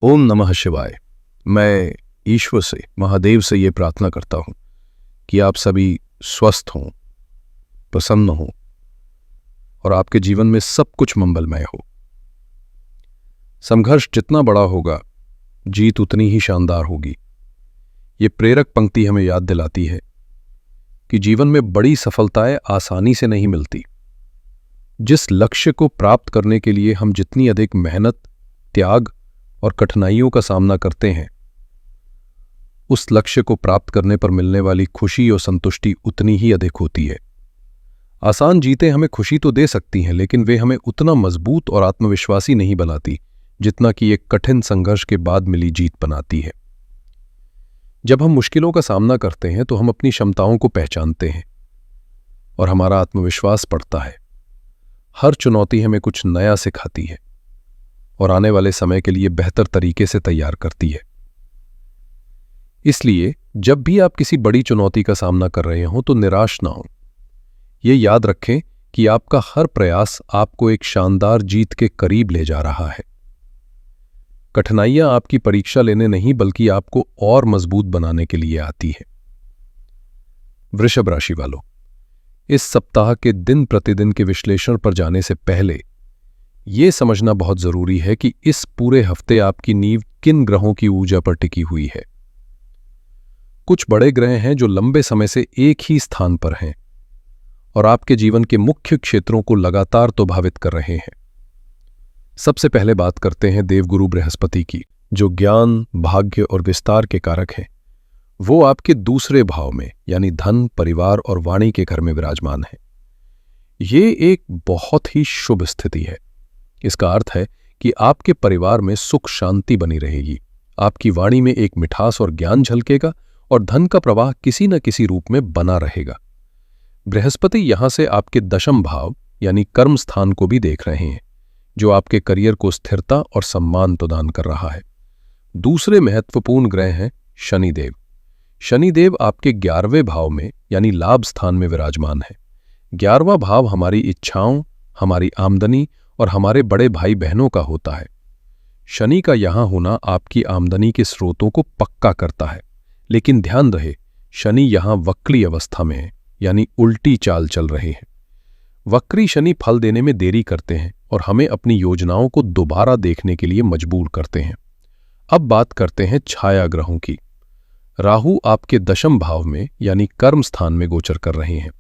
ओम नमः शिवाय। मैं ईश्वर से, महादेव से ये प्रार्थना करता हूँ कि आप सभी स्वस्थ हों, प्रसन्न हों और आपके जीवन में सब कुछ मंगलमय हो। संघर्ष जितना बड़ा होगा, जीत उतनी ही शानदार होगी। ये प्रेरक पंक्ति हमें याद दिलाती है कि जीवन में बड़ी सफलताएं आसानी से नहीं मिलती। जिस लक्ष्य को प्राप्त करने के लिए हम जितनी अधिक मेहनत, त्याग और कठिनाइयों का सामना करते हैं, उस लक्ष्य को प्राप्त करने पर मिलने वाली खुशी और संतुष्टि उतनी ही अधिक होती है। आसान जीतें हमें खुशी तो दे सकती हैं, लेकिन वे हमें उतना मजबूत और आत्मविश्वासी नहीं बनाती जितना कि एक कठिन संघर्ष के बाद मिली जीत बनाती है। जब हम मुश्किलों का सामना करते हैं तो हम अपनी क्षमताओं को पहचानते हैं और हमारा आत्मविश्वास बढ़ता है। हर चुनौती हमें कुछ नया सिखाती है और आने वाले समय के लिए बेहतर तरीके से तैयार करती है। इसलिए जब भी आप किसी बड़ी चुनौती का सामना कर रहे हों तो निराश ना हों। ये याद रखें कि आपका हर प्रयास आपको एक शानदार जीत के करीब ले जा रहा है। कठिनाइयां आपकी परीक्षा लेने नहीं बल्कि आपको और मजबूत बनाने के लिए आती है। वृषभ राशि वालों, इस सप्ताह के दिन प्रतिदिन के विश्लेषण पर जाने से पहले यह समझना बहुत जरूरी है कि इस पूरे हफ्ते आपकी नींव किन ग्रहों की ऊर्जा पर टिकी हुई है। कुछ बड़े ग्रह हैं जो लंबे समय से एक ही स्थान पर हैं और आपके जीवन के मुख्य क्षेत्रों को लगातार प्रभावित कर रहे हैं। सबसे पहले बात करते हैं देवगुरु बृहस्पति की, जो ज्ञान, भाग्य और विस्तार के कारक हैं। वो आपके दूसरे भाव में यानी धन, परिवार और वाणी के घर में विराजमान है। ये एक बहुत ही शुभ स्थिति है। इसका अर्थ है कि आपके परिवार में सुख शांति बनी रहेगी, आपकी वाणी में एक मिठास और ज्ञान झलकेगा और धन का प्रवाह किसी न किसी रूप में बना रहेगा। बृहस्पति यहां से आपके दशम भाव यानी कर्म स्थान को भी देख रहे हैं, जो आपके करियर को स्थिरता और सम्मान प्रदान कर रहा है। दूसरे महत्वपूर्ण ग्रह हैं शनिदेव। शनिदेव आपके 11वें भाव में यानी लाभ स्थान में विराजमान है। 11वां भाव हमारी इच्छाओं, हमारी आमदनी और हमारे बड़े भाई बहनों का होता है। शनि का यहां होना आपकी आमदनी के स्रोतों को पक्का करता है, लेकिन ध्यान रहे शनि यहां वक्री अवस्था में है यानी उल्टी चाल चल रहे हैं। वक्री शनि फल देने में देरी करते हैं और हमें अपनी योजनाओं को दोबारा देखने के लिए मजबूर करते हैं। अब बात करते हैं छाया ग्रहों की। राहु आपके दशम भाव में यानी कर्म स्थान में गोचर कर रहे हैं।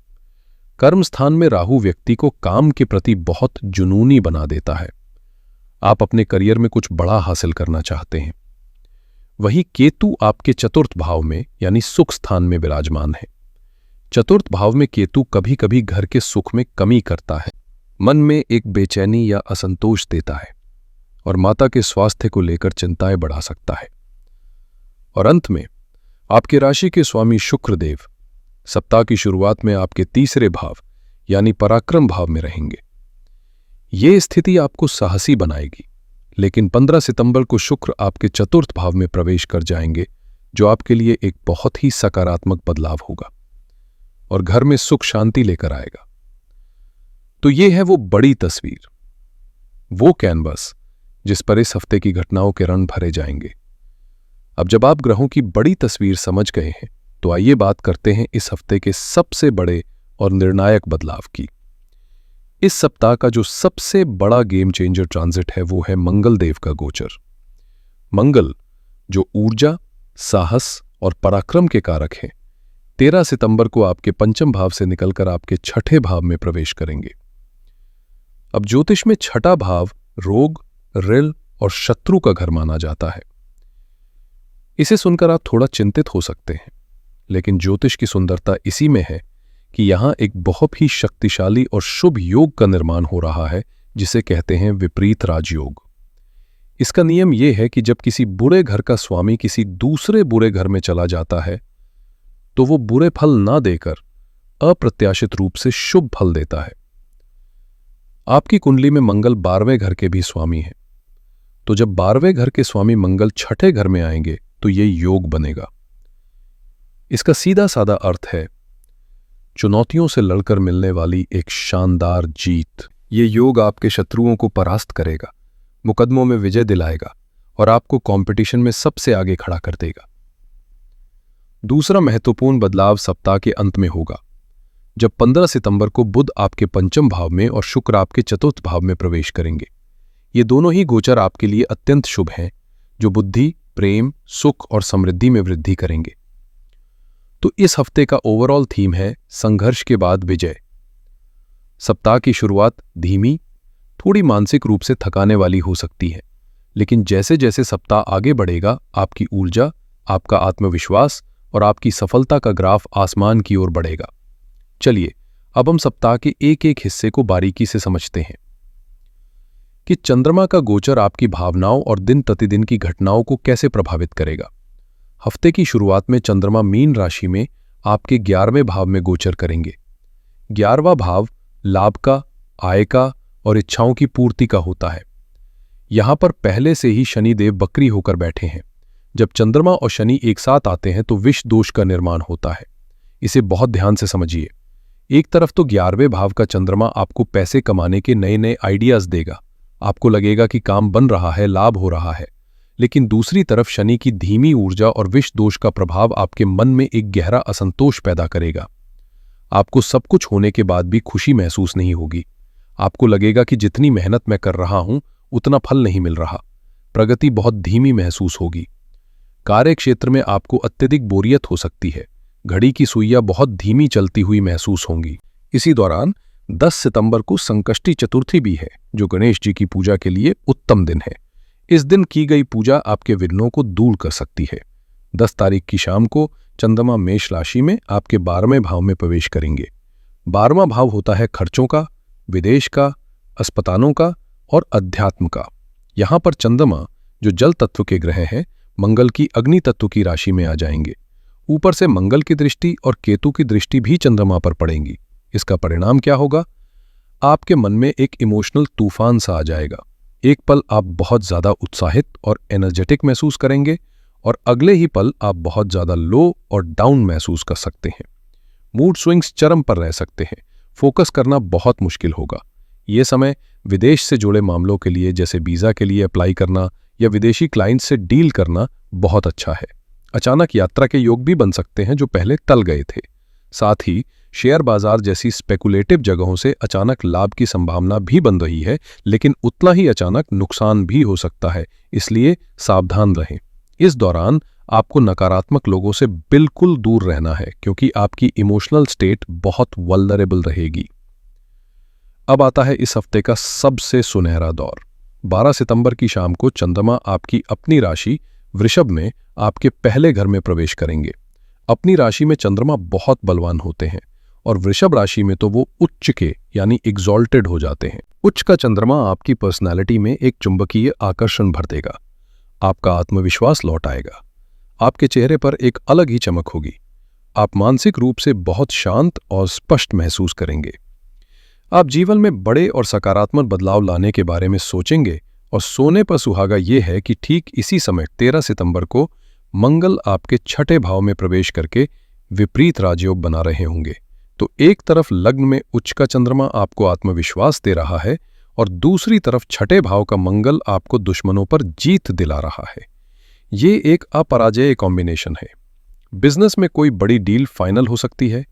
कर्म स्थान में राहु व्यक्ति को काम के प्रति बहुत जुनूनी बना देता है। आप अपने करियर में कुछ बड़ा हासिल करना चाहते हैं। वहीं केतु आपके चतुर्थ भाव में यानी सुख स्थान में विराजमान है। चतुर्थ भाव में केतु कभी कभी घर के सुख में कमी करता है, मन में एक बेचैनी या असंतोष देता है और माता के स्वास्थ्य को लेकर चिंताएं बढ़ा सकता है। और अंत में आपके राशि के स्वामी शुक्रदेव सप्ताह की शुरुआत में आपके तीसरे भाव यानी पराक्रम भाव में रहेंगे। ये स्थिति आपको साहसी बनाएगी, लेकिन 15 सितंबर को शुक्र आपके चतुर्थ भाव में प्रवेश कर जाएंगे, जो आपके लिए एक बहुत ही सकारात्मक बदलाव होगा और घर में सुख शांति लेकर आएगा। तो ये है वो बड़ी तस्वीर, वो कैनवस जिस पर इस हफ्ते की घटनाओं के रंग भरे जाएंगे। अब जब आप ग्रहों की बड़ी तस्वीर समझ गए हैं तो आइए बात करते हैं इस हफ्ते के सबसे बड़े और निर्णायक बदलाव की। इस सप्ताह का जो सबसे बड़ा गेम चेंजर ट्रांजिट है वो है मंगल देव का गोचर। मंगल, जो ऊर्जा, साहस और पराक्रम के कारक हैं, 13 सितंबर को आपके पंचम भाव से निकलकर आपके छठे भाव में प्रवेश करेंगे। अब ज्योतिष में छठा भाव रोग, ऋण और शत्रु का घर माना जाता है। इसे सुनकर आप थोड़ा चिंतित हो सकते हैं, लेकिन ज्योतिष की सुंदरता इसी में है कि यहां एक बहुत ही शक्तिशाली और शुभ योग का निर्माण हो रहा है, जिसे कहते हैं विपरीत राजयोग। इसका नियम यह है कि जब किसी बुरे घर का स्वामी किसी दूसरे बुरे घर में चला जाता है तो वो बुरे फल ना देकर अप्रत्याशित रूप से शुभ फल देता है। आपकी कुंडली में मंगल 12वें घर के भी स्वामी हैं, तो जब 12वें घर के स्वामी मंगल छठे घर में आएंगे तो ये योग बनेगा। इसका सीधा साधा अर्थ है चुनौतियों से लड़कर मिलने वाली एक शानदार जीत। ये योग आपके शत्रुओं को परास्त करेगा, मुकदमों में विजय दिलाएगा और आपको कंपटीशन में सबसे आगे खड़ा कर देगा। दूसरा महत्वपूर्ण बदलाव सप्ताह के अंत में होगा, जब 15 सितंबर को बुध आपके पंचम भाव में और शुक्र आपके चतुर्थ भाव में प्रवेश करेंगे। ये दोनों ही गोचर आपके लिए अत्यंत शुभ हैं, जो बुद्धि, प्रेम, सुख और समृद्धि में वृद्धि करेंगे। तो इस हफ्ते का ओवरऑल थीम है संघर्ष के बाद विजय। सप्ताह की शुरुआत धीमी, थोड़ी मानसिक रूप से थकाने वाली हो सकती है, लेकिन जैसे जैसे सप्ताह आगे बढ़ेगा, आपकी ऊर्जा, आपका आत्मविश्वास और आपकी सफलता का ग्राफ आसमान की ओर बढ़ेगा। चलिए अब हम सप्ताह के एक एक हिस्से को बारीकी से समझते हैं कि चंद्रमा का गोचर आपकी भावनाओं और दिन प्रतिदिन की घटनाओं को कैसे प्रभावित करेगा। हफ्ते की शुरुआत में चंद्रमा मीन राशि में आपके 11वें भाव में गोचर करेंगे। 11वां भाव लाभ का, आय का और इच्छाओं की पूर्ति का होता है। यहां पर पहले से ही शनिदेव बकरी होकर बैठे हैं। जब चंद्रमा और शनि एक साथ आते हैं तो विष दोष का निर्माण होता है। इसे बहुत ध्यान से समझिए। एक तरफ तो 11वें भाव का चंद्रमा आपको पैसे कमाने के नए नए आइडियाज देगा, आपको लगेगा कि काम बन रहा है, लाभ हो रहा है। लेकिन दूसरी तरफ शनि की धीमी ऊर्जा और विष दोष का प्रभाव आपके मन में एक गहरा असंतोष पैदा करेगा। आपको सब कुछ होने के बाद भी खुशी महसूस नहीं होगी। आपको लगेगा कि जितनी मेहनत मैं कर रहा हूं उतना फल नहीं मिल रहा। प्रगति बहुत धीमी महसूस होगी। कार्य क्षेत्र में आपको अत्यधिक बोरियत हो सकती है। घड़ी की सुइयां बहुत धीमी चलती हुई महसूस होंगी। इसी दौरान 10 सितंबर को संकष्टी चतुर्थी भी है, जो गणेश जी की पूजा के लिए उत्तम दिन है। इस दिन की गई पूजा आपके विघ्नों को दूर कर सकती है। 10 तारीख की शाम को चंद्रमा मेष राशि में आपके 12वें भाव में प्रवेश करेंगे। 12वां भाव होता है खर्चों का, विदेश का, अस्पतालों का और अध्यात्म का। यहां पर चंद्रमा, जो जल तत्व के ग्रह हैं, मंगल की अग्नि तत्व की राशि में आ जाएंगे। ऊपर से मंगल की दृष्टि और केतु की दृष्टि भी चंद्रमा पर पड़ेंगी। इसका परिणाम क्या होगा? आपके मन में एक इमोशनल तूफान सा आ जाएगा। एक पल आप बहुत ज्यादा उत्साहित और एनर्जेटिक महसूस करेंगे और अगले ही पल आप बहुत ज्यादा लो और डाउन महसूस कर सकते हैं। मूड स्विंग्स चरम पर रह सकते हैं। फोकस करना बहुत मुश्किल होगा। ये समय विदेश से जुड़े मामलों के लिए, जैसे वीजा के लिए अप्लाई करना या विदेशी क्लाइंट से डील करना, बहुत अच्छा है। अचानक यात्रा के योग भी बन सकते हैं जो पहले टल गए थे। साथ ही शेयर बाजार जैसी स्पेकुलेटिव जगहों से अचानक लाभ की संभावना भी बन रही है, लेकिन उतना ही अचानक नुकसान भी हो सकता है, इसलिए सावधान रहें। इस दौरान आपको नकारात्मक लोगों से बिल्कुल दूर रहना है, क्योंकि आपकी इमोशनल स्टेट बहुत वल्नरेबल रहेगी। अब आता है इस हफ्ते का सबसे सुनहरा दौर। 12 सितंबर की शाम को चंद्रमा आपकी अपनी राशि वृषभ में आपके पहले घर में प्रवेश करेंगे। अपनी राशि में चंद्रमा बहुत बलवान होते हैं और वृषभ राशि में तो वो उच्च के यानी एग्जॉल्टेड हो जाते हैं। उच्च का चंद्रमा आपकी पर्सनैलिटी में एक चुंबकीय आकर्षण भर देगा। आपका आत्मविश्वास लौट आएगा। आपके चेहरे पर एक अलग ही चमक होगी। आप मानसिक रूप से बहुत शांत और स्पष्ट महसूस करेंगे। आप जीवन में बड़े और सकारात्मक बदलाव लाने के बारे में सोचेंगे और सोने पर सुहागा ये है कि ठीक इसी समय 13 सितंबर को मंगल आपके छठे भाव में प्रवेश करके विपरीत राजयोग बना रहे होंगे। तो एक तरफ लग्न में उच्च का चंद्रमा आपको आत्मविश्वास दे रहा है और दूसरी तरफ छठे भाव का मंगल आपको दुश्मनों पर जीत दिला रहा है। ये एक अपराजेय कॉम्बिनेशन है। बिजनेस में कोई बड़ी डील फाइनल हो सकती है।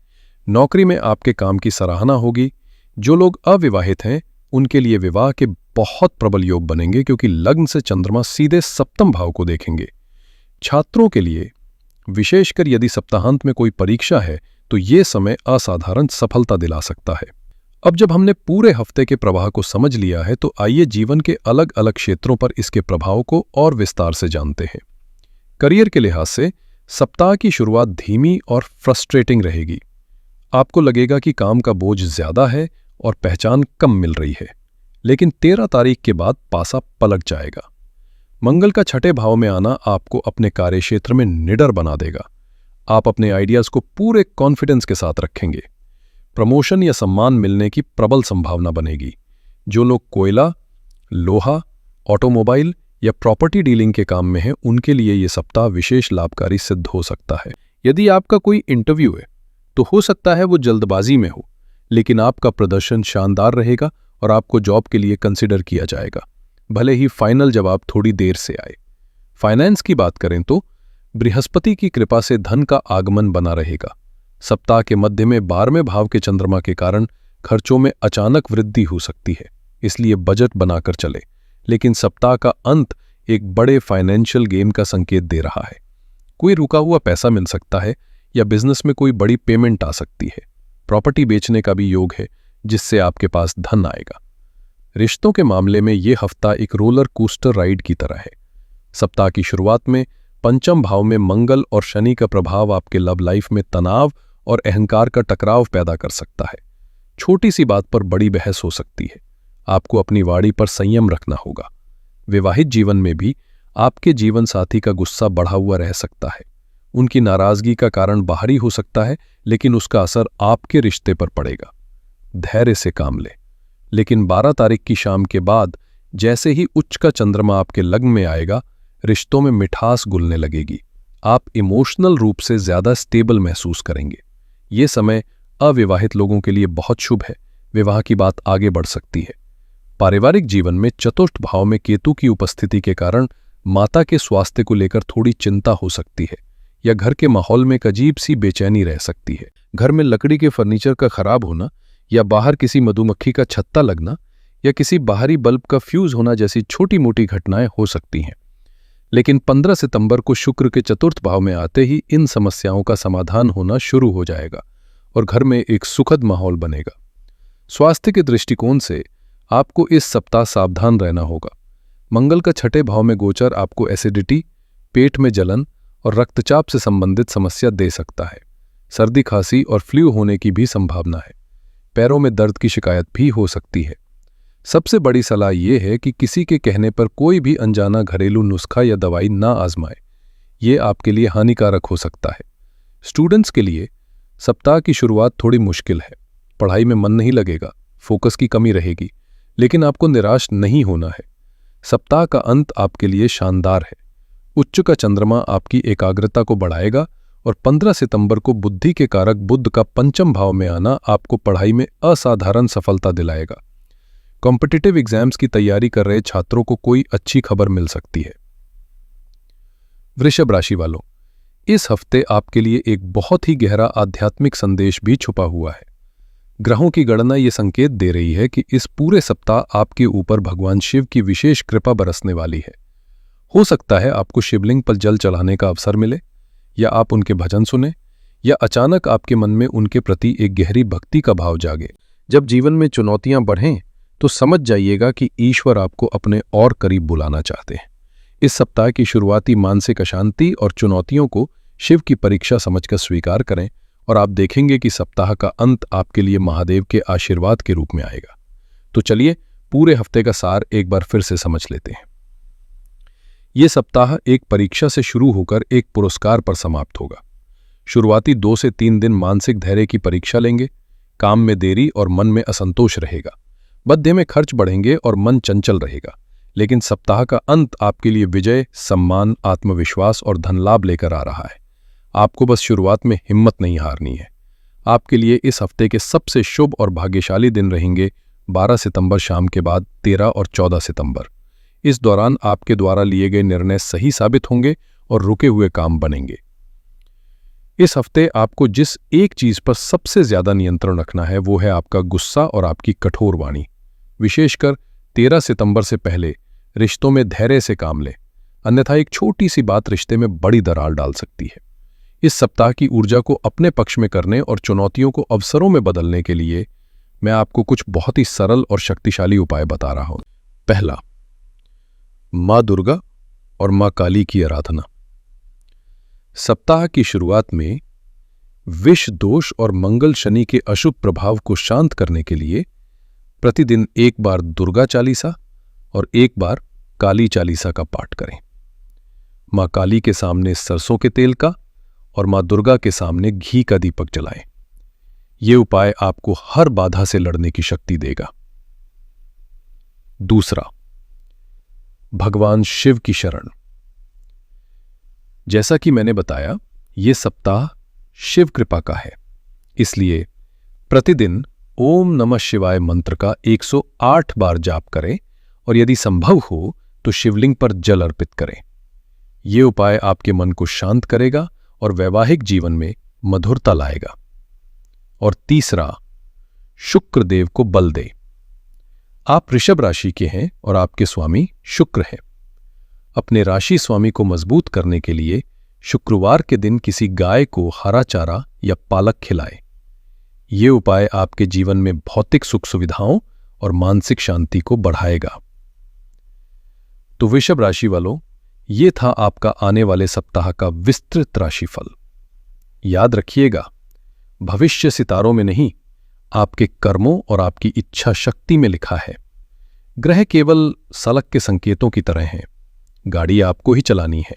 नौकरी में आपके काम की सराहना होगी। जो लोग अविवाहित हैं उनके लिए विवाह के बहुत प्रबल योग बनेंगे, क्योंकि लग्न से चंद्रमा सीधे सप्तम भाव को देखेंगे। छात्रों के लिए, विशेषकर यदि सप्ताहांत में कोई परीक्षा है, तो ये समय असाधारण सफलता दिला सकता है। अब जब हमने पूरे हफ्ते के प्रवाह को समझ लिया है, तो आइए जीवन के अलग अलग क्षेत्रों पर इसके प्रभाव को और विस्तार से जानते हैं। करियर के लिहाज से सप्ताह की शुरुआत धीमी और फ्रस्ट्रेटिंग रहेगी। आपको लगेगा कि काम का बोझ ज्यादा है और पहचान कम मिल रही है, लेकिन 13 तारीख के बाद पासा पलट जाएगा। मंगल का छठे भाव में आना आपको अपने कार्यक्षेत्र में निडर बना देगा। आप अपने आइडियाज को पूरे कॉन्फिडेंस के साथ रखेंगे। प्रमोशन या सम्मान मिलने की प्रबल संभावना बनेगी। जो लोग कोयला, लोहा, ऑटोमोबाइल या प्रॉपर्टी डीलिंग के काम में हैं, उनके लिए ये सप्ताह विशेष लाभकारी सिद्ध हो सकता है। यदि आपका कोई इंटरव्यू है, तो हो सकता है वो जल्दबाजी में हो, लेकिन आपका प्रदर्शन शानदार रहेगा और आपको जॉब के लिए कंसिडर किया जाएगा, भले ही फाइनल जवाब थोड़ी देर से आए। फाइनेंस की बात करें तो बृहस्पति की कृपा से धन का आगमन बना रहेगा। सप्ताह के मध्य में 12वें भाव के चंद्रमा के कारण खर्चों में अचानक वृद्धि हो सकती है, इसलिए बजट बनाकर चले। लेकिन सप्ताह का अंत एक बड़े फाइनेंशियल गेम का संकेत दे रहा है। कोई रुका हुआ पैसा मिल सकता है या बिजनेस में कोई बड़ी पेमेंट आ सकती है। प्रॉपर्टी बेचने का भी योग है, जिससे आपके पास धन आएगा। रिश्तों के मामले में यह हफ्ता एक रोलर कोस्टर राइड की तरह है। सप्ताह की शुरुआत में पंचम भाव में मंगल और शनि का प्रभाव आपके लव लाइफ में तनाव और अहंकार का टकराव पैदा कर सकता है। छोटी सी बात पर बड़ी बहस हो सकती है। आपको अपनी वाणी पर संयम रखना होगा। विवाहित जीवन में भी आपके जीवन साथी का गुस्सा बढ़ा हुआ रह सकता है। उनकी नाराजगी का कारण बाहरी हो सकता है, लेकिन उसका असर आपके रिश्ते पर पड़ेगा। धैर्य से काम ले। लेकिन 12 तारीख की शाम के बाद जैसे ही उच्च का चंद्रमा आपके लग्न में आएगा, रिश्तों में मिठास घुलने लगेगी। आप इमोशनल रूप से ज्यादा स्टेबल महसूस करेंगे। ये समय अविवाहित लोगों के लिए बहुत शुभ है। विवाह की बात आगे बढ़ सकती है। पारिवारिक जीवन में चतुर्थ भाव में केतु की उपस्थिति के कारण माता के स्वास्थ्य को लेकर थोड़ी चिंता हो सकती है, या घर के माहौल में एक अजीब सी बेचैनी रह सकती है। घर में लकड़ी के फर्नीचर का खराब होना, या बाहर किसी मधुमक्खी का छत्ता लगना, या किसी बाहरी बल्ब का फ्यूज होना जैसी छोटी मोटी घटनाएं हो सकती हैं। लेकिन 15 सितंबर को शुक्र के चतुर्थ भाव में आते ही इन समस्याओं का समाधान होना शुरू हो जाएगा और घर में एक सुखद माहौल बनेगा। स्वास्थ्य के दृष्टिकोण से आपको इस सप्ताह सावधान रहना होगा। मंगल का छठे भाव में गोचर आपको एसिडिटी, पेट में जलन और रक्तचाप से संबंधित समस्या दे सकता है। सर्दी, खांसी और फ्लू होने की भी संभावना है। पैरों में दर्द की शिकायत भी हो सकती है। सबसे बड़ी सलाह यह है कि किसी के कहने पर कोई भी अनजाना घरेलू नुस्खा या दवाई ना आजमाए। ये आपके लिए हानिकारक हो सकता है। स्टूडेंट्स के लिए सप्ताह की शुरुआत थोड़ी मुश्किल है। पढ़ाई में मन नहीं लगेगा, फोकस की कमी रहेगी, लेकिन आपको निराश नहीं होना है। सप्ताह का अंत आपके लिए शानदार है। उच्च का चंद्रमा आपकी एकाग्रता को बढ़ाएगा और 15 सितंबर को बुद्धि के कारक बुध का पंचम भाव में आना आपको पढ़ाई में असाधारण सफलता दिलाएगा। कॉम्पिटिटिव एग्जाम्स की तैयारी कर रहे छात्रों को कोई अच्छी खबर मिल सकती है। वृषभ राशि वालों, इस हफ्ते आपके लिए एक बहुत ही गहरा आध्यात्मिक संदेश भी छुपा हुआ है। ग्रहों की गणना ये संकेत दे रही है कि इस पूरे सप्ताह आपके ऊपर भगवान शिव की विशेष कृपा बरसने वाली है। हो सकता है आपको शिवलिंग पर जल चढ़ाने का अवसर मिले, या आप उनके भजन सुने, या अचानक आपके मन में उनके प्रति एक गहरी भक्ति का भाव जागे। जब जीवन में चुनौतियां बढ़ें तो समझ जाइएगा कि ईश्वर आपको अपने और करीब बुलाना चाहते हैं। इस सप्ताह की शुरुआती मानसिक अशांति और चुनौतियों को शिव की परीक्षा समझकर स्वीकार करें और आप देखेंगे कि सप्ताह का अंत आपके लिए महादेव के आशीर्वाद के रूप में आएगा। तो चलिए पूरे हफ्ते का सार एक बार फिर से समझ लेते हैं। ये सप्ताह एक परीक्षा से शुरू होकर एक पुरस्कार पर समाप्त होगा। शुरुआती 2 से 3 दिन मानसिक धैर्य की परीक्षा लेंगे। काम में देरी और मन में असंतोष रहेगा। मध्य में खर्च बढ़ेंगे और मन चंचल रहेगा। लेकिन सप्ताह का अंत आपके लिए विजय, सम्मान, आत्मविश्वास और धन लाभ लेकर आ रहा है। आपको बस शुरुआत में हिम्मत नहीं हारनी है। आपके लिए इस हफ्ते के सबसे शुभ और भाग्यशाली दिन रहेंगे 12 सितंबर शाम के बाद 13 और 14 सितंबर। इस दौरान आपके द्वारा लिए गए निर्णय सही साबित होंगे और रुके हुए काम बनेंगे। इस हफ्ते आपको जिस एक चीज पर सबसे ज्यादा नियंत्रण रखना है वो है आपका गुस्सा और आपकी कठोर वाणी। विशेषकर 13 सितंबर से पहले रिश्तों में धैर्य से काम लें, अन्यथा एक छोटी सी बात रिश्ते में बड़ी दरार डाल सकती है। इस सप्ताह की ऊर्जा को अपने पक्ष में करने और चुनौतियों को अवसरों में बदलने के लिए मैं आपको कुछ बहुत ही सरल और शक्तिशाली उपाय बता रहा हूं। पहला, मां दुर्गा और मां काली की आराधना। सप्ताह की शुरुआत में विष दोष और मंगल शनि के अशुभ प्रभाव को शांत करने के लिए प्रतिदिन एक बार दुर्गा चालीसा और एक बार काली चालीसा का पाठ करें। मां काली के सामने सरसों के तेल का और मां दुर्गा के सामने घी का दीपक जलाएं। ये उपाय आपको हर बाधा से लड़ने की शक्ति देगा। दूसरा, भगवान शिव की शरण। जैसा कि मैंने बताया, यह सप्ताह शिव कृपा का है, इसलिए प्रतिदिन ओम नमः शिवाय मंत्र का 108 बार जाप करें और यदि संभव हो तो शिवलिंग पर जल अर्पित करें। ये उपाय आपके मन को शांत करेगा और वैवाहिक जीवन में मधुरता लाएगा। और तीसरा, शुक्र देव को बल दे। आप वृषभ राशि के हैं और आपके स्वामी शुक्र हैं। अपने राशि स्वामी को मजबूत करने के लिए शुक्रवार के दिन किसी गाय को हरा चारा या पालक खिलाएं। ये उपाय आपके जीवन में भौतिक सुख सुविधाओं और मानसिक शांति को बढ़ाएगा। तो वृषभ राशि वालों, ये था आपका आने वाले सप्ताह का विस्तृत राशिफल। याद रखिएगा, भविष्य सितारों में नहीं, आपके कर्मों और आपकी इच्छा शक्ति में लिखा है। ग्रह केवल सलक के संकेतों की तरह हैं, गाड़ी आपको ही चलानी है।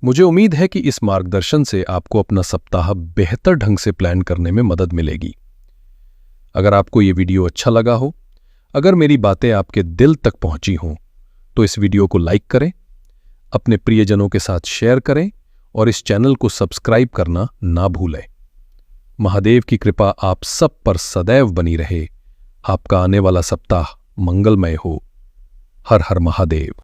मुझे उम्मीद है कि इस मार्गदर्शन से आपको अपना सप्ताह बेहतर ढंग से प्लान करने में मदद मिलेगी। अगर आपको ये वीडियो अच्छा लगा हो, अगर मेरी बातें आपके दिल तक पहुंची हों, तो इस वीडियो को लाइक करें, अपने प्रियजनों के साथ शेयर करें और इस चैनल को सब्सक्राइब करना ना भूलें। महादेव की कृपा आप सब पर सदैव बनी रहे। आपका आने वाला सप्ताह मंगलमय हो। हर हर महादेव।